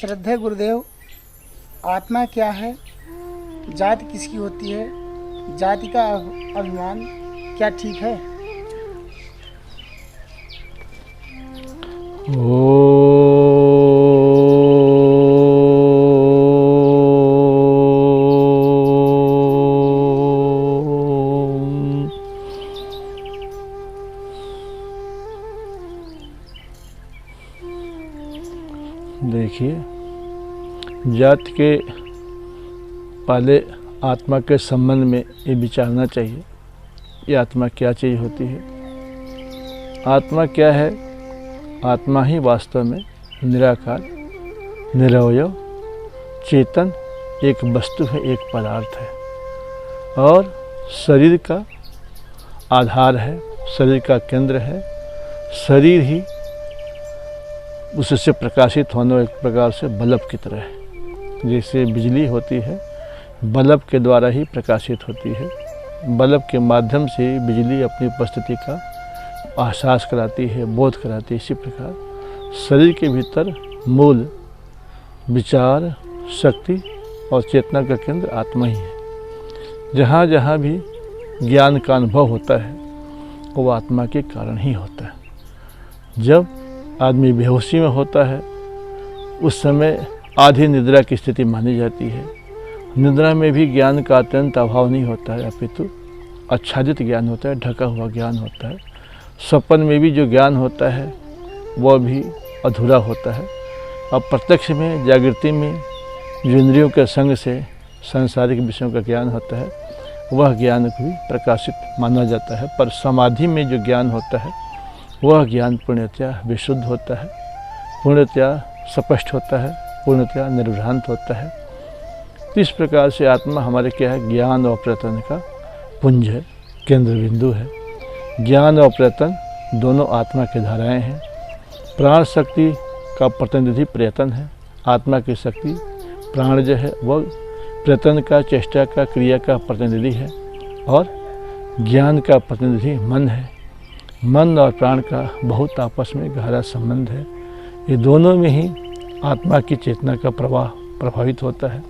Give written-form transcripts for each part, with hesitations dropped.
श्रद्धेय गुरुदेव, आत्मा क्या है? जाति किसकी होती है? जाति का अभिमान क्या ठीक है? देखिए, जाति के पहले आत्मा के संबंध में ये विचारना चाहिए, ये आत्मा क्या चीज़ होती है। आत्मा क्या है? आत्मा ही वास्तव में निराकार, निरवयव, चेतन एक वस्तु है, एक पदार्थ है और शरीर का आधार है, शरीर का केंद्र है। शरीर ही उससे प्रकाशित होने एक प्रकार से बल्ब की तरह है। जैसे बिजली होती है, बल्ब के द्वारा ही प्रकाशित होती है। बल्ब के माध्यम से बिजली अपनी उपस्थिति का एहसास कराती है, बोध कराती है। इसी प्रकार शरीर के भीतर मूल विचार, शक्ति और चेतना का केंद्र आत्मा ही है। जहाँ जहाँ भी ज्ञान का अनुभव होता है वो आत्मा के कारण ही होता है। जब आदमी बेहोशी में होता है उस समय आधी निद्रा की स्थिति मानी जाती है। निद्रा में भी ज्ञान का अत्यंत अभाव नहीं होता है, अपितु आच्छादित ज्ञान होता है, ढका हुआ ज्ञान होता है। स्वप्न में भी जो ज्ञान होता है वह भी अधूरा होता है। अब प्रत्यक्ष में, जागृति में जो इंद्रियों के संग से सांसारिक विषयों का ज्ञान होता है वह ज्ञान भी प्रकाशित माना जाता है। पर समाधि में जो ज्ञान होता है वह ज्ञान पूर्णतया विशुद्ध होता है, पूर्णतया स्पष्ट होता है, पूर्णतया निर्भ्रांत होता है। तो इस प्रकार से आत्मा हमारे क्या है? ज्ञान और प्रयत्न का पुंज है, केंद्र बिंदु है। ज्ञान और प्रयत्न दोनों आत्मा की धाराएं हैं। प्राण शक्ति का प्रतिनिधि प्रयत्न है। आत्मा की शक्ति प्राण जो है वह प्रयत्न का, चेष्टा का, क्रिया का प्रतिनिधि है और ज्ञान का प्रतिनिधि मन है। मन और प्राण का बहुत आपस में गहरा संबंध है। ये दोनों में ही आत्मा की चेतना का प्रवाह प्रभावित होता है।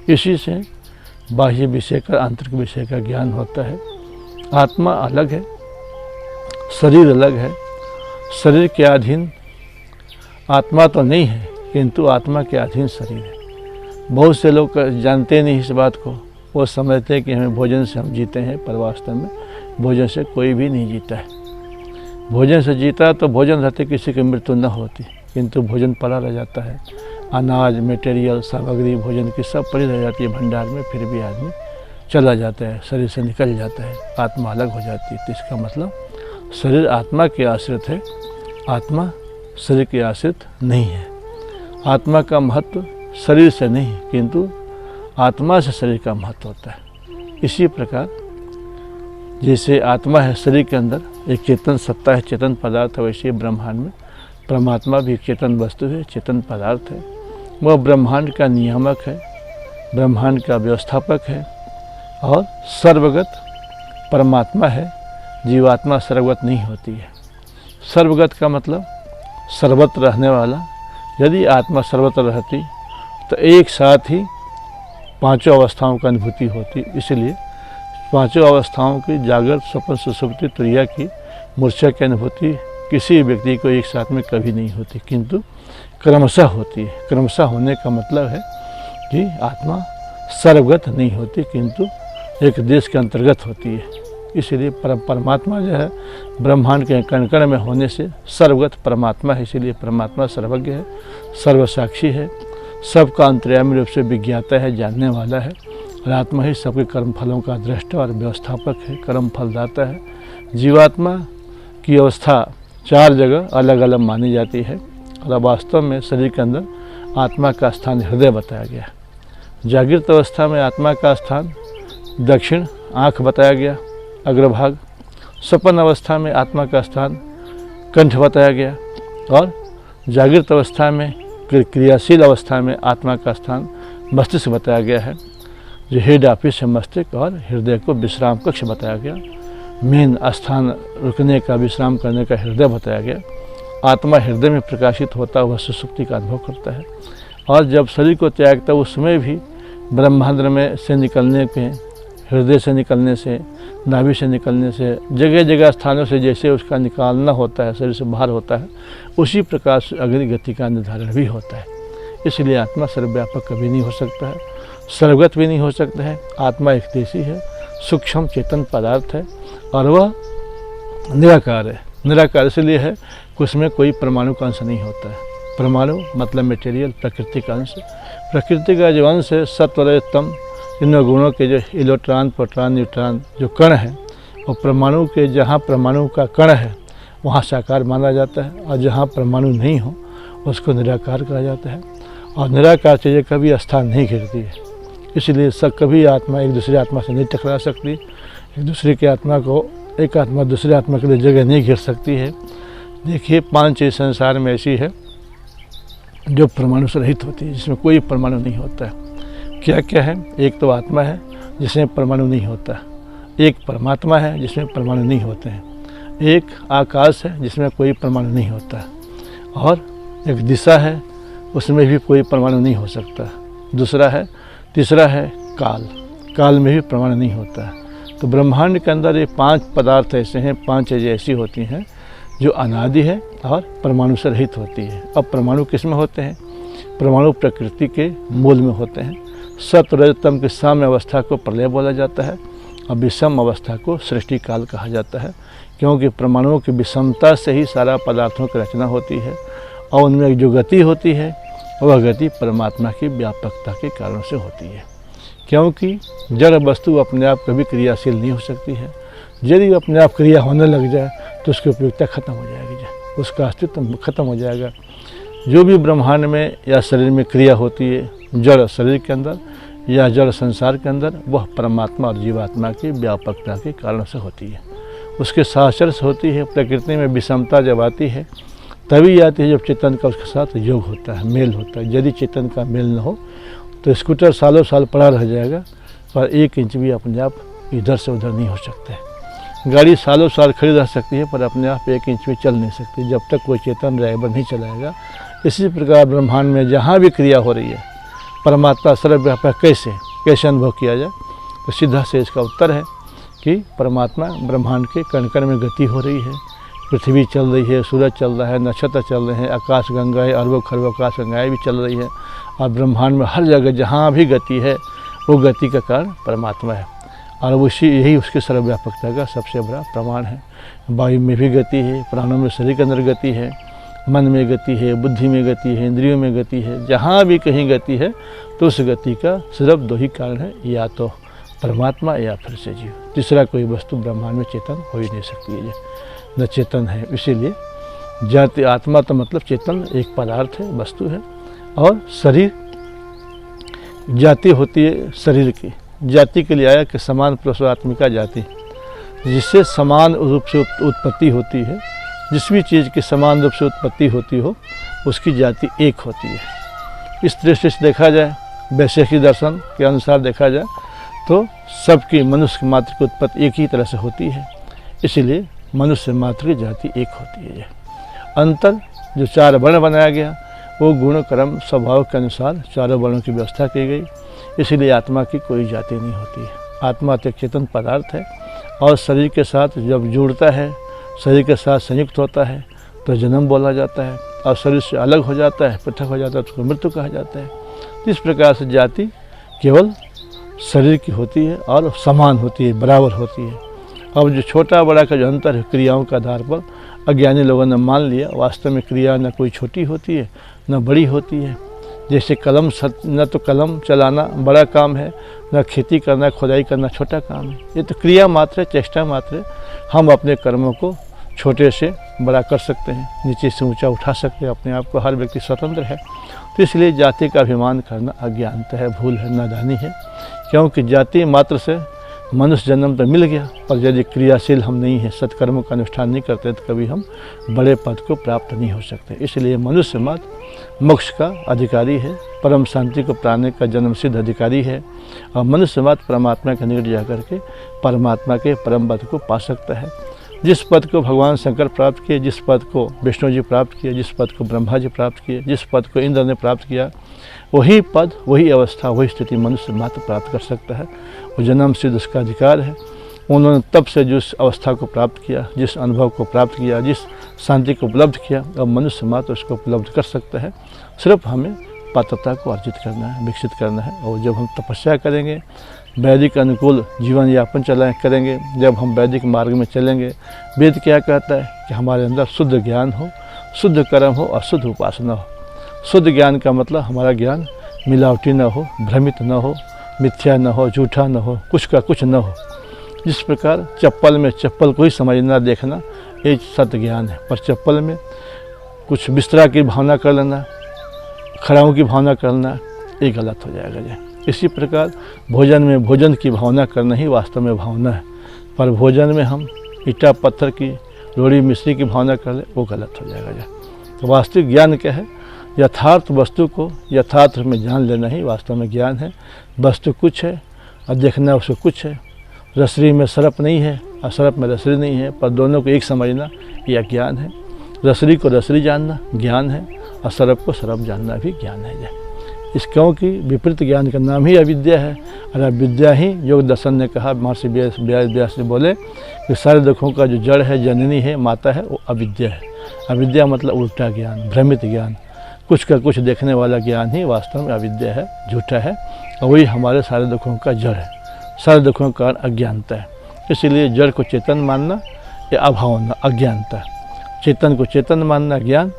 इसी से बाह्य विषय का, आंतरिक विषय का ज्ञान होता है। आत्मा अलग है, शरीर अलग है। शरीर के अधीन आत्मा तो नहीं है, किंतु आत्मा के अधीन शरीर है। बहुत से लोग जानते नहीं इस बात को। वो समझते हैं कि हमें भोजन से हम जीते हैं, पर वास्तव में भोजन से कोई भी नहीं जीता है। भोजन से जीता तो भोजन रहते किसी की मृत्यु न होती, किंतु भोजन पड़ा रह जाता है। अनाज, मटेरियल, सामग्री भोजन की सब पड़ी रह जाती है भंडार में, फिर भी आदमी चला जाता है, शरीर से निकल जाता है, आत्मा अलग हो जाती है। तो इसका मतलब शरीर आत्मा के आश्रित है, आत्मा शरीर के आश्रित नहीं है। आत्मा का महत्व शरीर से नहीं, किंतु आत्मा से शरीर का महत्व होता है। इसी प्रकार जैसे आत्मा है शरीर के अंदर, एक चेतन सत्ता है, चेतन पदार्थ है, वैसे ब्रह्मांड में परमात्मा भी एक चेतन वस्तु है, चेतन पदार्थ है। वह ब्रह्मांड का नियामक है, ब्रह्मांड का व्यवस्थापक है और सर्वगत परमात्मा है। जीवात्मा सर्वगत नहीं होती है। सर्वगत का मतलब सर्वत्र रहने वाला। यदि आत्मा सर्वत्र रहती तो एक साथ ही पांचों अवस्थाओं की अनुभूति होती। इसलिए पांचों अवस्थाओं की, जागृत, स्वप्न, सुषुप्ति, तुरीया की, मूर्छा की अनुभूति किसी व्यक्ति को एक साथ में कभी नहीं होती, किंतु क्रमशः होती है। क्रमशः होने का मतलब है कि आत्मा सर्वगत नहीं होती, किंतु एक देश के अंतर्गत होती है। इसलिए परमात्मा जो है ब्रह्मांड के कण कण में होने से सर्वगत परमात्मा है। इसीलिए परमात्मा सर्वज्ञ है, सर्वसाक्षी है, सबका अंतर्यामी रूप से विज्ञाता है, जानने वाला है। और आत्मा ही सबके कर्म फलों का दृष्टा और व्यवस्थापक है, कर्म फलदाता है। जीवात्मा की अवस्था चार जगह अलग अलग मानी जाती है और वास्तव में शरीर के अंदर आत्मा का स्थान हृदय बताया गया। जागृत अवस्था में आत्मा का स्थान दक्षिण आँख बताया गया, अग्रभाग। स्वप्न अवस्था में आत्मा का स्थान कंठ बताया गया और जागृत अवस्था में, क्रियाशील अवस्था में आत्मा का स्थान मस्तिष्क बताया गया है। जो हेड ऑफिस है मस्तिष्क, और हृदय को विश्राम कक्ष बताया गया। मेन स्थान रुकने का, विश्राम करने का हृदय बताया गया। आत्मा हृदय में प्रकाशित होता हुआ सुषुप्ति का अनुभव करता है। और जब शरीर को त्यागता है उस समय भी ब्रह्मांड में से निकलने के, हृदय से निकलने से, नाभि से निकलने से, जगह जगह स्थानों से जैसे उसका निकालना होता है, शरीर से बाहर होता है, उसी प्रकार से अग्नि गति का निर्धारण भी होता है। इसलिए आत्मा सर्वव्यापक कभी नहीं हो सकता है, सर्वगत भी नहीं हो सकता है। आत्मा एक देशी है, सूक्ष्म चेतन पदार्थ है और वह निराकार है। निराकार इसलिए है कि उसमें कोई परमाणु का अंश नहीं होता है। परमाणु मतलब मटेरियल, प्रकृति का अंश। प्रकृति का जो अंश है सत्व रजत तम, इन गुणों के जो इलेक्ट्रॉन, प्रोटॉन, न्यूट्रॉन जो कण है, वो परमाणु के जहाँ परमाणु का कण है वहाँ साकार माना जाता है, और जहाँ परमाणु नहीं हो उसको निराकार कहा जाता है। और निराकार चीज़ें कभी स्थान नहीं घेरती है, इसलिए सब कभी आत्मा एक दूसरे आत्मा से नहीं टकरा सकती। एक दूसरे की आत्मा को, एक आत्मा दूसरे आत्मा के लिए जगह नहीं घेर सकती है। देखिए 5 चीज़ संसार में ऐसी है जो परमाणु से रहित होती है, जिसमें कोई परमाणु नहीं होता है। क्या क्या है? एक तो आत्मा है जिसमें परमाणु नहीं होता, एक परमात्मा है जिसमें परमाणु नहीं होते हैं, एक आकाश है जिसमें कोई परमाणु नहीं होता, और एक दिशा है उसमें भी कोई परमाणु नहीं हो सकता। तीसरा है काल, काल में भी परमाणु नहीं होता है। तो ब्रह्मांड के अंदर ये 5 पदार्थ ऐसे हैं, 5 चीज़ें ऐसी होती हैं जो अनादि है और परमाणु से रहित होती है। अब परमाणु किस में होते हैं? परमाणु प्रकृति के मूल में होते हैं। सत्व रजत तम की साम्य अवस्था को प्रलय बोला जाता है और विषम अवस्था को सृष्टि काल कहा जाता है, क्योंकि परमाणुओं की विषमता से ही सारा पदार्थों की रचना होती है, और उनमें जो गति होती है वह गति परमात्मा की व्यापकता के कारण से होती है। क्योंकि जड़ वस्तु अपने आप कभी क्रियाशील नहीं हो सकती है। यदि अपने आप क्रिया होने लग जाए तो उसकी उपयोगिता खत्म हो जाएगी, उसका अस्तित्व खत्म हो जाएगा। जो भी ब्रह्मांड में या शरीर में क्रिया होती है, जड़ शरीर के अंदर या जड़ संसार के अंदर, वह परमात्मा और जीवात्मा की व्यापकता के कारण से होती है, उसके साहचर्य से होती है। प्रकृति में विषमता जब आती है तभी आती है जब चेतन का उसके साथ योग होता है, मेल होता है। यदि चेतन का मेल न हो तो स्कूटर सालों साल पड़ा रह जाएगा, पर 1 इंच भी अपने आप इधर से उधर नहीं हो सकता है। गाड़ी सालों साल खड़ी रह सकती है पर अपने आप 1 इंच भी चल नहीं सकती जब तक कोई चेतन ड्राइवर नहीं चलाएगा। इसी प्रकार ब्रह्मांड में जहाँ भी क्रिया हो रही है, परमात्मा सर्वव्यापक कैसे अनुभव किया जाए? तो सीधा से इसका उत्तर है कि परमात्मा ब्रह्मांड के कण कण में गति हो रही है। पृथ्वी चल रही है, सूरज चल रहा है, नक्षत्र चल रहे हैं, आकाश गंगाएँ, अरबों खरबों आकाश गंगाएँ भी चल रही है, और ब्रह्मांड में हर जगह जहाँ भी गति है वो गति का कारण परमात्मा है, और यही उसकी सर्वव्यापकता का सबसे बड़ा प्रमाण है। वायु में भी गति है, प्राणों में, शरीर के अंदर गति है, मन में गति है, बुद्धि में गति है, इंद्रियों में गति है। जहाँ भी कहीं गति है तो उस गति का सिर्फ 2 ही कारण है, या तो परमात्मा या फिर से जीव। तीसरा कोई वस्तु ब्रह्मांड में चेतन हो ही नहीं सकती है, न चेतन है। इसीलिए जाति आत्मा तो मतलब चेतन एक पदार्थ है, वस्तु है, और शरीर जाति होती है शरीर की। जाति के लिए आया कि समान पुरुषात्मिका जाति, जिससे समान रूप से उत्पत्ति होती है। जिस भी चीज़ की समान रूप से उत्पत्ति होती हो उसकी जाति एक होती है। इस दृष्टि से देखा जाए, वैशेषिक दर्शन के अनुसार देखा जाए तो सबकी मनुष्य मात्र की उत्पत्ति एक ही तरह से होती है, इसीलिए मनुष्य मात्र की जाति एक होती है। अंतर जो 4 वर्ण बनाया गया वो गुण कर्म स्वभाव के अनुसार 4 वर्णों की व्यवस्था की गई, इसीलिए आत्मा की कोई जाति नहीं होती है। आत्मा तो एक चेतन पदार्थ है, और शरीर के साथ जब जुड़ता है, शरीर के साथ संयुक्त होता है तो जन्म बोला जाता है, और शरीर से अलग हो जाता है, पृथक हो जाता है तो उसको मृत्यु कहा जाता है। इस प्रकार से जाति केवल शरीर की होती है और समान होती है, बराबर होती है। अब जो छोटा बड़ा का जो अंतर है क्रियाओं के आधार पर अज्ञानी लोगों ने मान लिया, वास्तव में क्रिया न कोई छोटी होती है न बड़ी होती है। जैसे कलम न तो कलम चलाना बड़ा काम है, न खेती करना, खुदाई करना छोटा काम है। ये तो क्रिया मात्र है, चेष्टा मात्र है। हम अपने कर्मों को छोटे से बड़ा कर सकते हैं, नीचे से ऊंचा उठा सकते हैं अपने आप को। हर व्यक्ति स्वतंत्र है, तो इसलिए जाति का अभिमान करना अज्ञानता है, भूल है, नादानी है। क्योंकि जाति मात्र से मनुष्य जन्म तो मिल गया, पर यदि क्रियाशील हम नहीं हैं, सत्कर्मों का अनुष्ठान नहीं करते तो कभी हम बड़े पद को प्राप्त नहीं हो सकते। इसलिए मनुष्य मात्र मोक्ष का अधिकारी है, परम शांति को पाने का जन्म सिद्ध अधिकारी है, और मनुष्य मात्र परमात्मा के निकट जाकर के परमात्मा के परम पद को पा सकता है। जिस पद को भगवान शंकर प्राप्त किए, जिस पद को विष्णु जी प्राप्त किए, जिस पद को ब्रह्मा जी प्राप्त किए, जिस पद को इंद्र ने प्राप्त किया, वही पद, वही अवस्था, वही स्थिति मनुष्य मात्र प्राप्त कर सकता है। वो जन्म सिद्ध उसका अधिकार है। उन्होंने तब से जिस अवस्था को प्राप्त किया, जिस अनुभव को प्राप्त किया, जिस शांति को उपलब्ध किया, अब मनुष्य मात्र उसको उपलब्ध कर सकता है। सिर्फ हमें पात्रता को अर्जित करना है, विकसित करना है। और जब हम तपस्या करेंगे, वैदिक अनुकूल जीवन यापन करेंगे, जब हम वैदिक मार्ग में चलेंगे, वेद क्या कहता है कि हमारे अंदर शुद्ध ज्ञान हो, शुद्ध कर्म हो और शुद्ध उपासना हो। शुद्ध ज्ञान का मतलब हमारा ज्ञान मिलावटी न हो, भ्रमित न हो, मिथ्या न हो, झूठा न हो, कुछ का कुछ न हो। जिस प्रकार चप्पल में चप्पल को ही समझना, देखना, ये सत्य ज्ञान है। पर चप्पल में कुछ बिस्तरा की भावना कर लेना, खड़ाओं की भावना करना, ये गलत हो जाएगा। इसी प्रकार भोजन में भोजन की भावना करना ही वास्तव में भावना है। पर भोजन में हम ईटा पत्थर की, रोड़ी मिश्री की भावना कर ले, वो गलत हो जाएगा। तो वास्तविक ज्ञान क्या है? यथार्थ वस्तु को यथार्थ में जान लेना ही वास्तव में ज्ञान है। वस्तु कुछ है और देखना उसको कुछ है। रसरी में सरप नहीं है और सरप में रसरी नहीं है, पर दोनों को एक समझना यह ज्ञान है। रसरी को रसरी जानना ज्ञान है और सरप को सरप जानना भी ज्ञान है। इस क्योंकि विपरीत ज्ञान का नाम ही अविद्या है। और अविद्या ही योग दर्शन ने कहा, महर्षि व्यास जी बोले कि सारे दुखों का जो जड़ है, जननी है, माता है, वो अविद्या है। अविद्या मतलब उल्टा ज्ञान, भ्रमित ज्ञान, कुछ का कुछ देखने वाला ज्ञान ही वास्तव में अविद्या है, झूठा है। और वही हमारे सारे दुखों का जड़ है। सारे दुखों का कारण अज्ञानता है। इसीलिए जड़ को चेतन मानना या अभावना अज्ञानता। चेतन को चेतन मानना ज्ञान,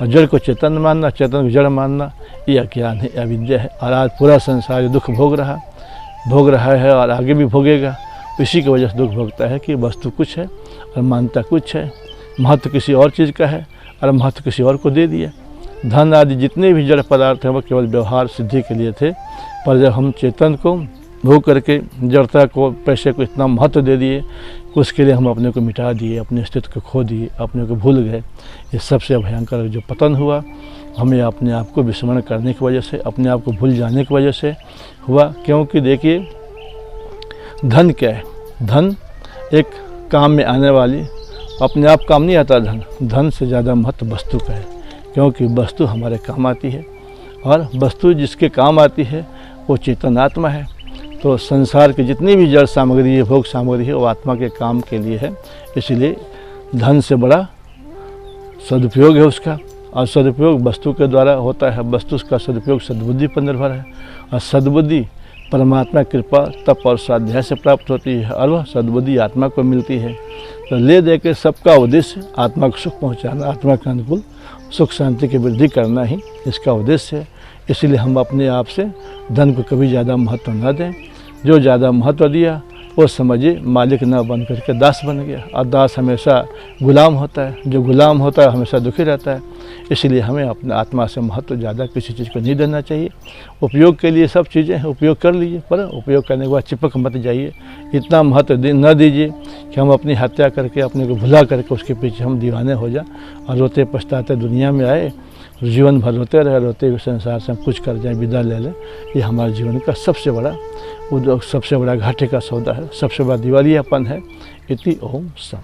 और जड़ को चेतन मानना, चेतन को जड़ मानना, ये अज्ञान है, अविद्या है। और आज पूरा संसार दुख भोग रहा है और आगे भी भोगेगा। इसी की वजह से दुख भोगता है कि वस्तु कुछ है और मानता कुछ है। महत्व किसी और चीज़ का है और महत्व किसी और को दे दिया। धन आदि जितने भी जड़ पदार्थ हैं वो केवल व्यवहार सिद्धि के लिए थे। पर जब हम चेतन को भोग करके जड़ता को, पैसे को इतना महत्व दे दिए, उसके लिए हम अपने को मिटा दिए, अपने अस्तित्व को खो दिए, अपने को भूल गए। ये सबसे भयंकर जो पतन हुआ, हमें अपने आप को विस्मरण करने की वजह से, अपने आप को भूल जाने की वजह से हुआ। क्योंकि देखिए, धन क्या है? धन एक काम में आने वाली, अपने आप काम नहीं आता धन। धन से ज़्यादा महत्व वस्तु का है, क्योंकि वस्तु हमारे काम आती है और वस्तु जिसके काम आती है वो चेतन आत्मा है। तो संसार की जितनी भी जड़ सामग्री है, भोग सामग्री है, वो आत्मा के काम के लिए है। इसलिए धन से बड़ा सदुपयोग है उसका, और सदुपयोग वस्तु के द्वारा होता है। वस्तु का सदुपयोग सद्बुद्धि पर निर्भर है, और सद्बुद्धि परमात्मा कृपा तप और स्वाध्याय से प्राप्त होती है, और वह सद्बुद्धि आत्मा को मिलती है। तो ले दे के सबका उद्देश्य आत्मा को सुख पहुँचाना, आत्मा के अनुकूल सुख शांति की वृद्धि करना ही इसका उद्देश्य है। इसलिए हम अपने आप से धन को कभी ज़्यादा महत्व न दें। जो ज़्यादा महत्व दिया वो समझिए मालिक न बन करके दास बन गया, और दास हमेशा गुलाम होता है। जो गुलाम होता है हमेशा दुखी रहता है। इसलिए हमें अपने आत्मा से महत्व ज़्यादा किसी चीज़ को नहीं देना चाहिए। उपयोग के लिए सब चीज़ें हैं, उपयोग कर लीजिए, पर उपयोग करने के बाद चिपक मत जाइए। इतना महत्व न दीजिए कि हम अपनी हत्या करके, अपने को भुला करके उसके पीछे हम दीवाने हो जाए और रोते पछताते दुनिया में आए, जीवन भर रोते रहे, रोते हुए संसार से हम कुछ कर जाए, विदा ले लें। ये हमारे जीवन का सबसे बड़ा घाटे का सौदा है, सबसे बड़ा दिवालियापन है। इति ओम सम।